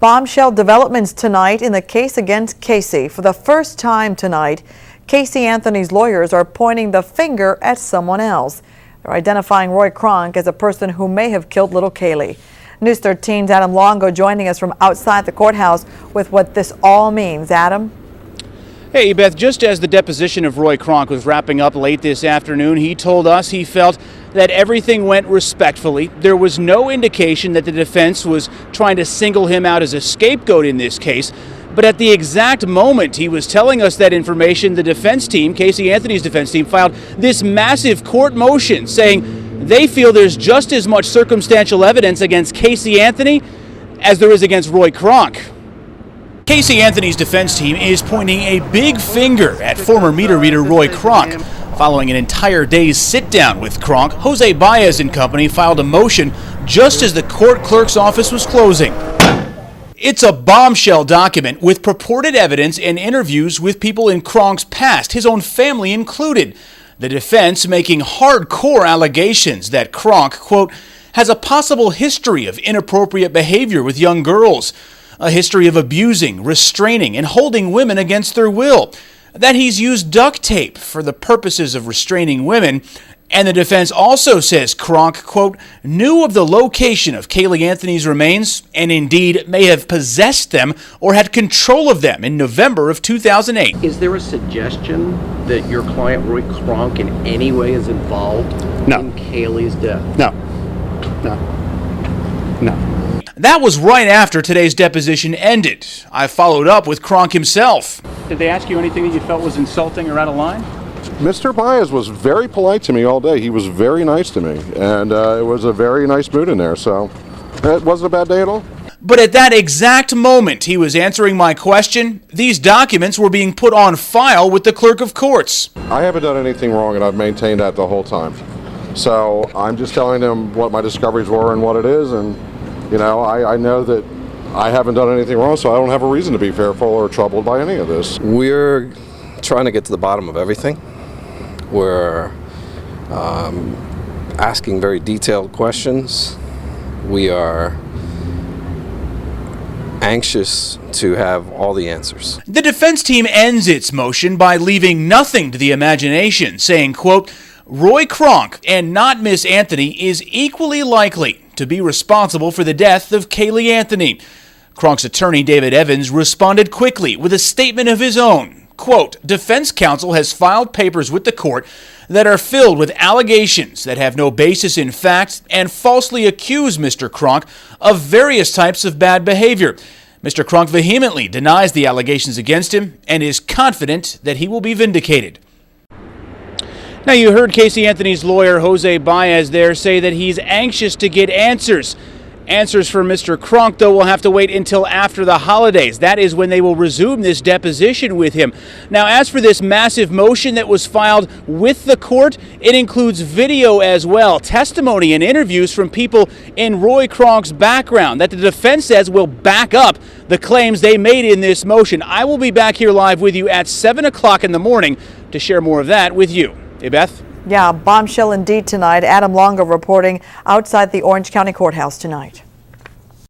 Bombshell developments tonight in the case against Casey. For the first time tonight, Casey Anthony's lawyers are pointing the finger at someone else. They're identifying Roy Kronk as a person who may have killed little Caylee. News 13's Adam Longo joining us from outside the courthouse with what this all means. Adam? Hey, Beth, just as the deposition of Roy Kronk was wrapping up late this afternoon, he told us he felt that everything went respectfully. There was no indication that the defense was trying to single him out as a scapegoat in this case. But at the exact moment he was telling us that information, the defense team, Casey Anthony's defense team, filed this massive court motion saying they feel there's just as much circumstantial evidence against Casey Anthony as there is against Roy Kronk. Casey Anthony's defense team is pointing a big finger at former meter reader Roy Kronk. Following an entire day's sit-down with Kronk, Jose Baez and company filed a motion just as the court clerk's office was closing. It's a bombshell document with purported evidence and interviews with people in Kronk's past, his own family included. The defense making hardcore allegations that Kronk, quote, has a possible history of inappropriate behavior with young girls, a history of abusing, restraining, and holding women against their will, that he's used duct tape for the purposes of restraining women, and the defense also says Kronk, quote, knew of the location of Caylee Anthony's remains and indeed may have possessed them or had control of them in November of 2008. Is there a suggestion that your client Roy Kronk in any way is involved in Caylee's death? No. That was right after today's deposition ended. I followed up with Kronk himself. Did they ask you anything that you felt was insulting or out of line? Mr. Baez was very polite to me all day. He was very nice to me, and it was a very nice mood in there, so it wasn't a bad day at all. But at that exact moment he was answering my question, these documents were being put on file with the clerk of courts. I haven't done anything wrong, and I've maintained that the whole time. So I'm just telling them what my discoveries were and what it is, and you know, I know that I haven't done anything wrong, so I don't have a reason to be fearful or troubled by any of this. We're trying to get to the bottom of everything. We're asking very detailed questions. We are anxious to have all the answers. The defense team ends its motion by leaving nothing to the imagination, saying, quote, Roy Kronk and not Miss Anthony is equally likely to be responsible for the death of Caylee Anthony. Kronk's attorney, David Evans, responded quickly with a statement of his own. Quote, defense counsel has filed papers with the court that are filled with allegations that have no basis in fact and falsely accuse Mr. Kronk of various types of bad behavior. Mr. Kronk vehemently denies the allegations against him and is confident that he will be vindicated. Now, you heard Casey Anthony's lawyer, Jose Baez, there say that he's anxious to get answers. Answers for Mr. Kronk, though, will have to wait until after the holidays. That is when they will resume this deposition with him. Now, as for this massive motion that was filed with the court, it includes video as well, testimony and interviews from people in Roy Kronk's background that the defense says will back up the claims they made in this motion. I will be back here live with you at 7 o'clock in the morning to share more of that with you. Hey, Beth? Yeah, bombshell indeed tonight. Adam Longo reporting outside the Orange County Courthouse tonight.